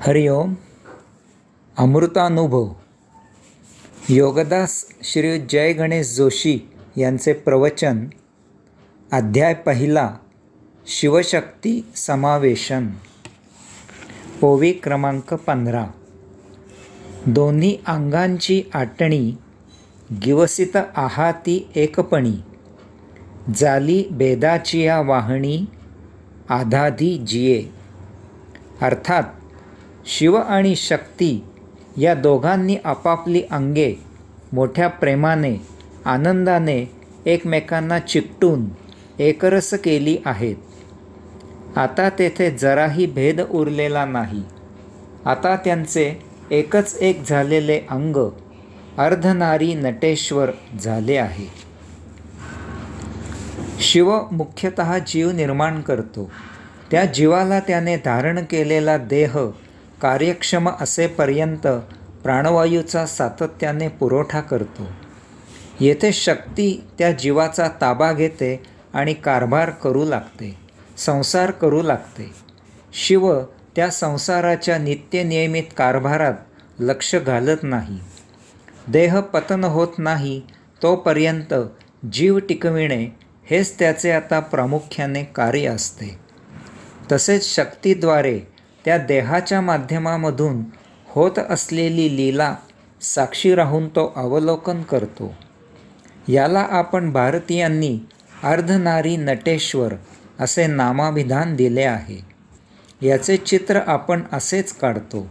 हरि ओम. अमृतानुभव. योगदास श्री जय गणेश जोशी यांचे प्रवचन. अध्याय पहिला. शिवशक्ती समावेशन. ओवी क्रमांक 15. दोन्ही अंगांची आटणी, गिवसित आहाती एकपणी. जाली भेदाची या वाहणी, आधाधी जिये. अर्थात शिव आणि शक्ती या दोघांनी आपापली अंगे मोठ्या प्रेमाने, आनंदाने एकमेकांना चिकटून एकरस केली आहेत. आता तेथे जराही भेद उरलेला नाही. आता त्यांचे एकच एक झालेले अंग अर्धनारी नटेश्वर झाले आहे. शिव मुख्यतः जीव निर्माण करतो. त्या जीवाला त्याने धारण केलेला देह कार्यक्षम असेपर्यंत प्राणवायूचा सातत्याने पुरवठा करतो. येथे शक्ती त्या जीवाचा ताबा घेते आणि कारभार करू लागते, संसार करू लागते. शिव त्या संसाराच्या नित्यनियमित कारभारात लक्ष घालत नाही. देह पतन होत नाही तोपर्यंत जीव टिकविणे हेच त्याचे आता प्रामुख्याने कार्य असते. तसेच शक्तीद्वारे त्या देहाच्या माध्यमामधून होत असलेली लीला साक्षी राहून तो अवलोकन करतो. याला आपण भारतीयांनी अर्धनारी नटेश्वर असे नामाभिधान दिले आहे. याचे चित्र आपण असेच काढतो.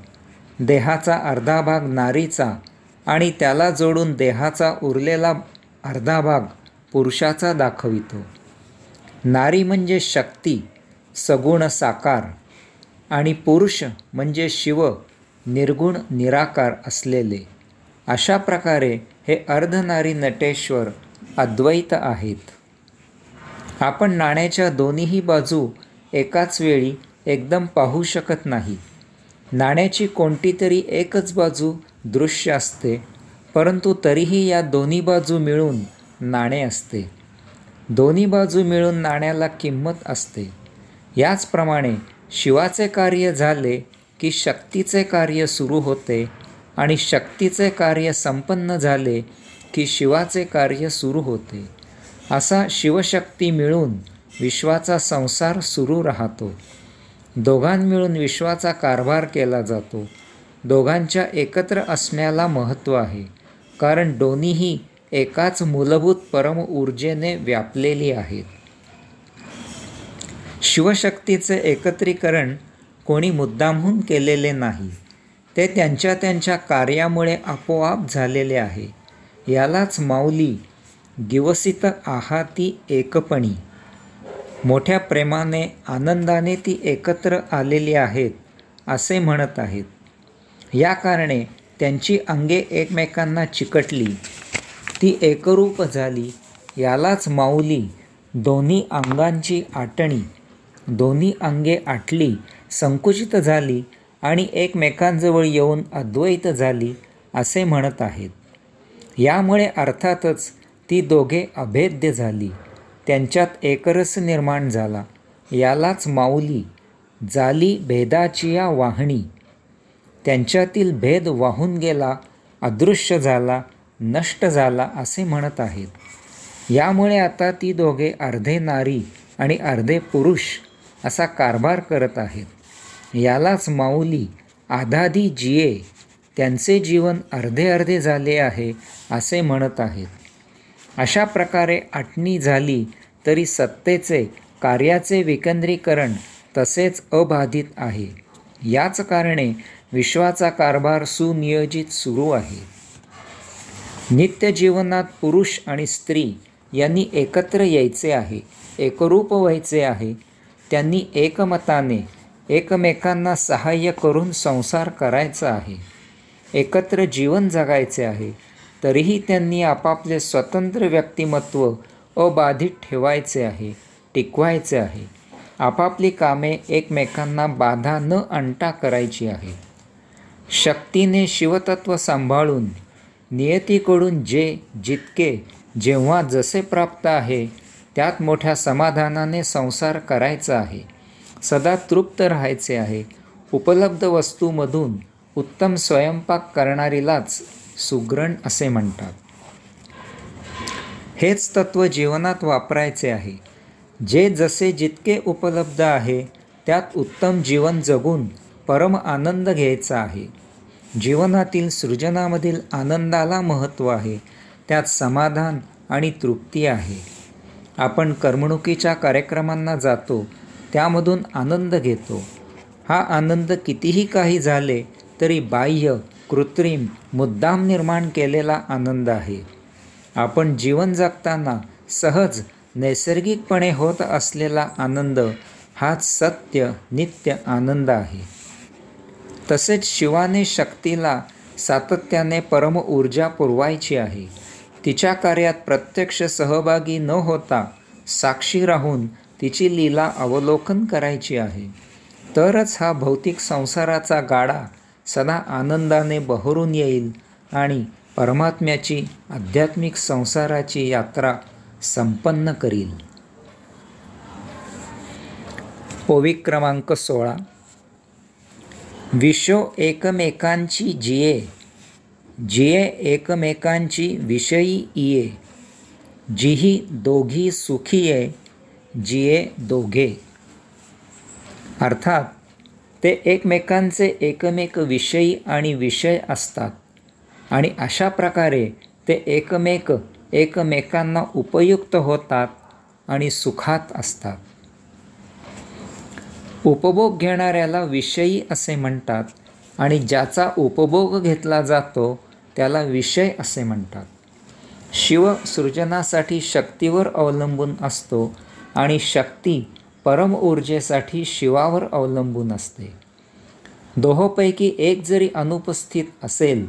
देहाचा अर्धा भाग नारीचा आणि त्याला जोडून देहाचा उरलेला अर्धा भाग पुरुषाचा दाखवितो. नारी म्हणजे शक्ती, सगुण साकार, आणि पुरुष म्हणजे शिव, निर्गुण निराकार असलेले. अशा प्रकारे हे अर्धनारी नटेश्वर अद्वैत आहेत. आपण नाण्याच्या दोन्हीही बाजू एकाच वेळी एकदम पाहू शकत नाही. नाण्याची कोणती तरी एकच बाजू दृश्य असते, परंतु तरीही या दोन्ही बाजू मिळून नाणे असते. दोन्ही बाजू मिळून नाण्याला किंमत असते. याचप्रमाणे शिवाचे कार्य झाले की शक्तीचे कार्य सुरू होते आणि शक्तीचे कार्य संपन्न झाले की शिवाचे कार्य सुरू होते. असा शिवशक्ती मिळून विश्वाचा संसार सुरू राहतो. दोघां मिळून विश्वाचा कारभार केला जातो. दोघांच्या एकत्र असण्याला महत्त्व आहे, कारण दोन्हीही एकाच मूलभूत परम ऊर्जेने व्यापलेली आहेत. शिवशक्तीचे एकत्रीकरण कोणी मुद्दामहून केलेले नाही. ते त्यांच्या त्यांच्या कार्यामुळे आपोआप झालेले आहे. यालाच माऊली गिवसित आहाती एकपणी, मोठ्या प्रेमाने, आनंदाने ती एकत्र आलेली आहेत असे म्हणत आहेत. या कारणे त्यांची अंगे एकमेकांना चिकटली, ती एकरूप झाली. यालाच माऊली दोन्ही अंगांची आटणी, दोन्ही अंगे आटली, संकुचित झाली आणि एकमेकांजवळ येऊन अद्वैत झाली असे म्हणत आहेत. यामुळे अर्थातच ती दोघे अभेद्य झाली, त्यांच्यात एकरस निर्माण झाला. यालाच माऊली जाली भेदाची या वाहणी, त्यांच्यातील भेद वाहून गेला, अदृश्य झाला, नष्ट झाला असे म्हणत आहेत. यामुळे आता ती दोघे अर्धे नारी आणि अर्धे पुरुष असा कारभार करत आहेत. यालाच माऊली आधाधी जिये, त्यांचे जीवन अर्धे अर्धे झाले आहे असे म्हणत आहेत. अशा प्रकारे आटणी झाली तरी सत्तेचे, कार्याचे विकेंद्रीकरण तसेच अबाधित आहे. याच कारणे विश्वाचा कारभार सुनियोजित सुरू आहे. नित्य जीवनात पुरुष आणि स्त्री यांनी एकत्र यायचे आहे, एकरूप व्हायचे आहे. त्यांनी एकमताने एकमेकांना सहाय्य करून संसार करायचा आहे, एकत्र जीवन जगायचे आहे. तरीही त्यांनी आपापले स्वतंत्र व्यक्तिमत्व अबाधित ठेवायचे आहे, टिकवायचे आहे. आपापली कामे एकमेकांना बाधा न आणता करायची आहे. शक्तीने शिवतत्व सांभाळून नियतीकडून जे जितके जेव्हा जसे प्राप्त आहे त्यात मोठ्या समाधानाने संसार करायचा आहे. सदा तृप्त राहायचे आहे. उपलब्ध वस्तूमधून उत्तम स्वयंपाक करणारीलाच सुगरण असे म्हणतात. हेच तत्त्व जीवनात वापरायचे आहे. जे जसे जितके उपलब्ध आहे त्यात उत्तम जीवन जगून परम आनंद घ्यायचा आहे. जीवनातील सृजनामधील आनंदाला महत्त्व आहे. त्यात समाधान आणि तृप्ती आहे. आपण करमणुकीच्या कार्यक्रमांना जातो, त्यामधून आनंद घेतो. हा आनंद कितीही काही झाले तरी बाह्य, कृत्रिम, मुद्दाम निर्माण केलेला आनंद आहे. आपण जीवन जगताना सहज नैसर्गिकपणे होत असलेला आनंद हाच सत्य नित्य आनंद आहे. तसेच शिवाने शक्तीला सातत्याने परम ऊर्जा पुरवायची आहे. तिच्या कार्यात प्रत्यक्ष सहभागी न होता साक्षी राहून तिची लीला अवलोकन करायची आहे. तरच हा भौतिक संसाराचा गाडा सदा आनंदाने बहरून येईल आणि परमात्म्याची आध्यात्मिक संसाराची यात्रा संपन्न करील. ओवी क्रमांक 16. विशो एकमेकांची जिये, जिये एकमेकांची विषयी इये, जिही दोघी सुखीये, जिये दोघे. अर्थात ते एकमेकांचे एकमेक विषयी आणि विषय असतात आणि अशा प्रकारे ते एकमेकांना उपयुक्त होतात आणि सुखात असतात. उपभोग घेणाऱ्याला विषयी असे म्हणतात आणि ज्याचा उपभोग घेतला जातो त्याला विषय असे म्हणतात. शिव सृजनासाठी शक्तीवर अवलंबून असतो आणि शक्ती परम ऊर्जेसाठी शिवावर अवलंबून असते. दोहोंपैकी एक जरी अनुपस्थित असेल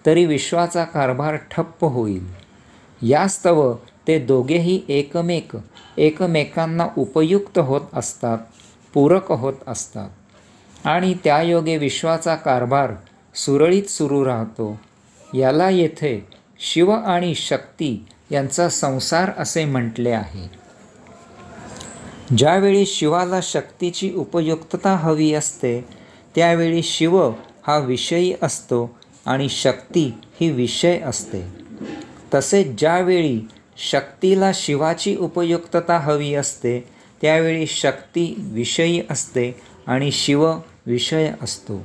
तरी विश्वाचा कारभार ठप्प होईल. यास्तव ते दोघेही एकमेकांना उपयुक्त होत असतात, पूरक होत असतात आणि त्यायोगे विश्वाचा कारभार सुरळीत सुरू राहतो. याला येथे शिव आणि शक्ती यांचा संसार असे म्हटले आहे. ज्यावेळी शिवाला शक्तीची उपयुक्तता हवी असते त्यावेळी शिव हा विषयी असतो आणि शक्ती ही विषय असते. तसेच ज्यावेळी शक्तीला शिवाची उपयुक्तता हवी असते त्यावेळी शक्ती विषयी असते आणि शिव विषय असतो.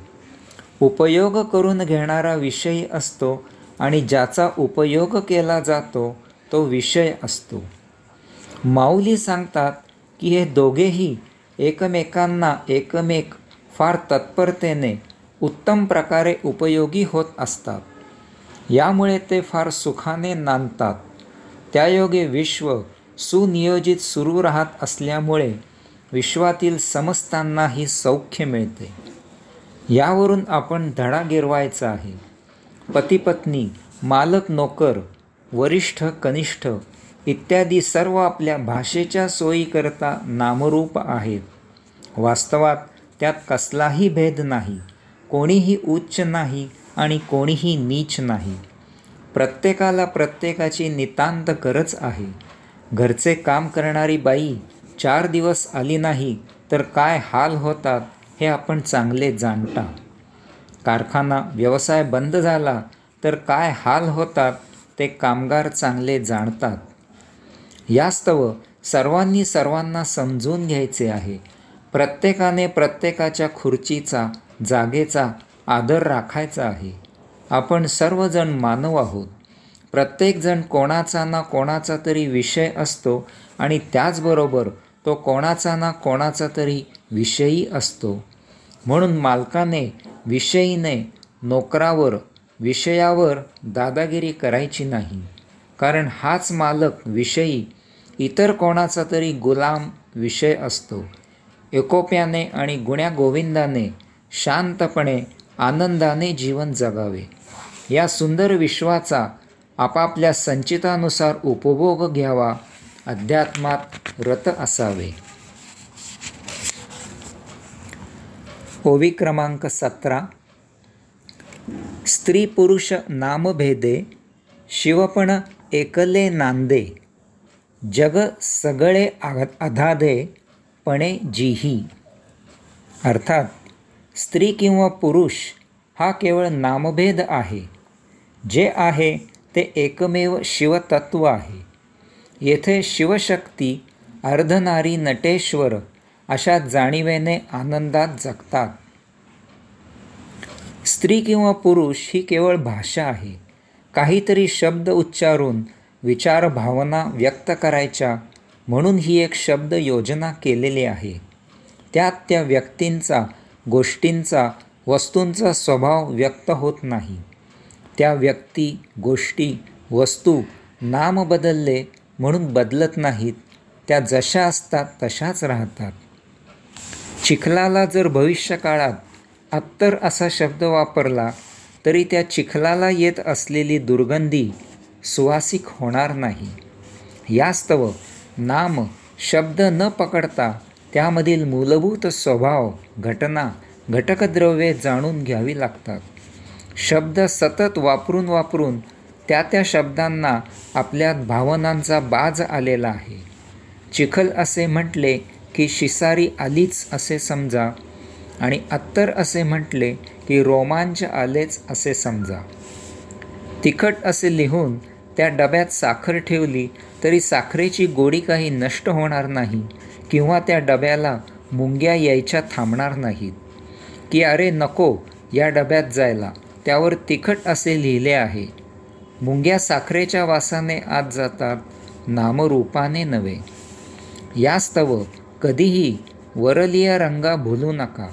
उपयोग करून घेणारा विषयी असतो आणि ज्याचा उपयोग केला जातो तो विषय असतो. माऊली सांगतात की हे दोघेही एकमेकांना फार तत्परतेने उत्तम प्रकारे उपयोगी होत असतात. यामुळे ते फार सुखाने नांदतात. त्यायोगे विश्व सुनियोजित सुरू राहत असल्यामुळे विश्वातील समस्तांनाही सौख्य मिळते. यावरून आपण धडा गिरवायचा आहे. पतिपत्नी, मालक नोकर, वरिष्ठ कनिष्ठ इत्यादी सर्व आपल्या भाषेच्या सोयीकरता नामरूप आहेत. वास्तवात त्यात कसलाही भेद नाही. कोणीही उच्च नाही आणि कोणीही नीच नाही. प्रत्येकाला प्रत्येकाची नितांत गरज आहे. घरचे काम करणारी बाई 4 दिवस आली नाही तर काय हाल होतात हे आपण चांगले जाणता. कारखाना व्यवसाय बंद झाला तर काय हाल होतात ते कामगार चांगले जाणतात. यास्तव सर्वांनी सर्वांना समजून घ्यायचे आहे. प्रत्येकाने प्रत्येकाच्या खुर्चीचा, जागेचा आदर राखायचा आहे. आपण सर्वजण मानव आहोत. प्रत्येकजण कोणाचा ना कोणाचा तरी विषय असतो आणि त्याचबरोबर तो कोणाचा ना कोणाचा तरी विषयी असतो. म्हणून मालकाने, विषयीने नोकरावर, विषयावर दादागिरी करायची नाही. कारण हाच मालक विषयी इतर कोणाचा तरी गुलाम विषय असतो. एकोप्याने आणि गुण्यागोविंदाने शांतपणे आनंदाने जीवन जगावे. या सुंदर विश्वाचा आपापल्या संचितानुसार उपभोग घ्यावा. अध्यात्मात रत असावे. ओवी क्रमांक 17. स्त्री पुरुष नामभेदे, शिवपण एकले नांदे, जग सगळे अधादे पणे जिही. अर्थात स्त्री किंवा पुरुष हा केवळ नामभेद आहे. जे आहे ते एकमेव शिवतत्व आहे. येथे शिवशक्ती अर्धनारी नटेश्वर अशा जाणीवेने आनंदात जगतात. स्त्री किंवा पुरुष ही केवळ भाषा आहे. काहीतरी शब्द उच्चारून विचार भावना व्यक्त करायच्या म्हणून ही एक शब्द योजना केलेली आहे. त्यात त्या व्यक्तींचा, गोष्टींचा, वस्तूंचा स्वभाव व्यक्त होत नाही. त्या व्यक्ती, गोष्टी, वस्तू नाम बदलले म्हणून बदलत नाहीत. त्या जशा असतात तशाच राहतात. चिखलाला जर भविष्यकाळात अत्तर असा शब्द वापरला तरी त्या चिखलाला येत असलेली दुर्गंधी सुवासिक होणार नाही. यास्तव नाम शब्द न पकडता त्यामधील मूलभूत स्वभाव, घटना, घटकद्रव्ये जाणून घ्यावी लागतात. शब्द सतत वापरून वापरून त्या शब्दांना आपल्या भावनांचा बाज आलेला आहे. चिखल असे म्हटले की शिसारी आलीच असे समजा आणि अत्तर असे म्हटले की रोमांच आलेच असे समजा. तिखट असे लिहून त्या डब्यात साखर ठेवली तरी साखरेची गोडी काही नष्ट होणार नाही किंवा त्या डब्याला मुंग्या यायच्या थांबणार नाहीत. की अरे नको या डब्यात जायला, त्यावर तिखट असे लिहिले आहे. मुंग्या साखरेच्या वासाने आत जातात, नामरूपाने नव्हे. यास्तव कधीही वरलीय रंगा भुलू नका.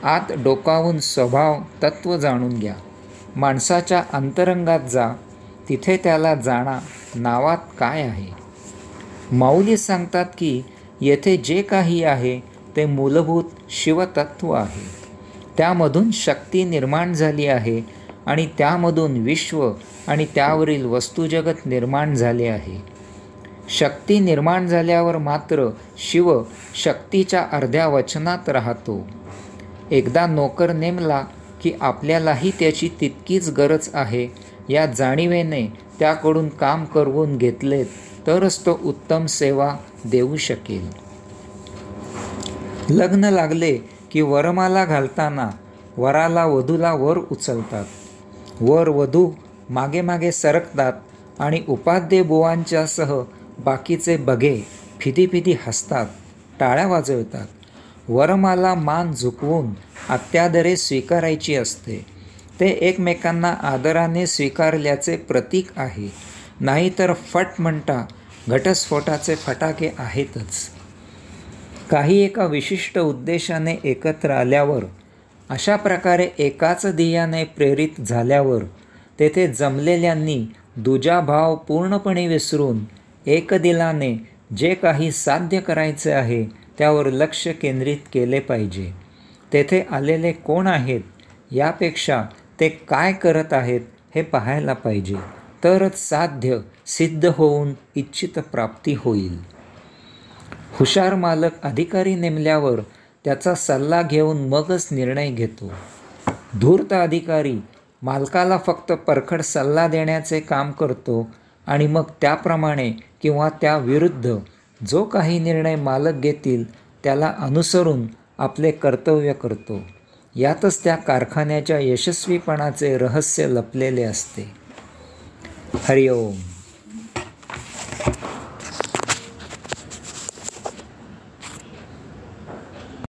आत डोकावून स्वभाव तत्व जाणून घ्या. माणसाच्या अंतरंगात जा, तिथे त्याला जाणा नावात काय आहे. माऊली सांगतात की येथे जे काही आहे ते मूलभूत शिवतत्व आहे. त्यामधून शक्ती निर्माण झाली आहे आणि त्यामधून विश्व आणि त्यावरील वस्तुजगत निर्माण झाले आहे. शक्ती निर्माण झाल्यावर मात्र शिव शक्तीच्या अर्ध्या वचनात राहतो. एकदा नोकर नेमला की आपल्यालाही त्याची तितकीच गरज आहे या जाणीवेने त्याकडून काम करवून घेतले तरच तो उत्तम सेवा देऊ शकेल. लग्न लागले की वरमाला घालताना वराला वधूला वर उचलतात. वर वधू मागे मागे सरकतात आणि उपाध्ये बुवांच्यासह बाकीचे बघे फिदी फिदी हसतात, टाळ्या वाजवतात. वरमाला मान झुकवून अत्यादरे स्वीकारायची असते. ते एकमेकांना आदराने स्वीकारल्याचे प्रतीक आहे. नाहीतर फट म्हणता घटस्फोटाचे फटाके आहेतच. काही एका विशिष्ट उद्देशाने एकत्र आल्यावर, अशा प्रकारे एकाच ध्येयाने प्रेरित झाल्यावर तेथे जमलेल्यांनी दुजाभाव पूर्णपणे विसरून एकदिलाने जे काही साध्य करायचे आहे त्यावर लक्ष केंद्रित केले पाहिजे. तेथे आलेले कोण आहेत यापेक्षा ते काय करत आहेत हे पाहायला पाहिजे. तरच साध्य सिद्ध होऊन इच्छित प्राप्ती होईल. हुशार मालक अधिकारी नेमल्यावर त्याचा सल्ला घेऊन मगच निर्णय घेतो. धूर्त अधिकारी मालकाला फक्त परखड सल्ला देण्याचे काम करतो आणि मग त्याप्रमाणे किंवा त्या विरुद्ध जो काही निर्णय मालक घेतील त्याला अनुसरून आपले कर्तव्य करतो. यातच त्या कारखान्याच्या यशस्वीपणाचे रहस्य लपलेले असते. हरिओम.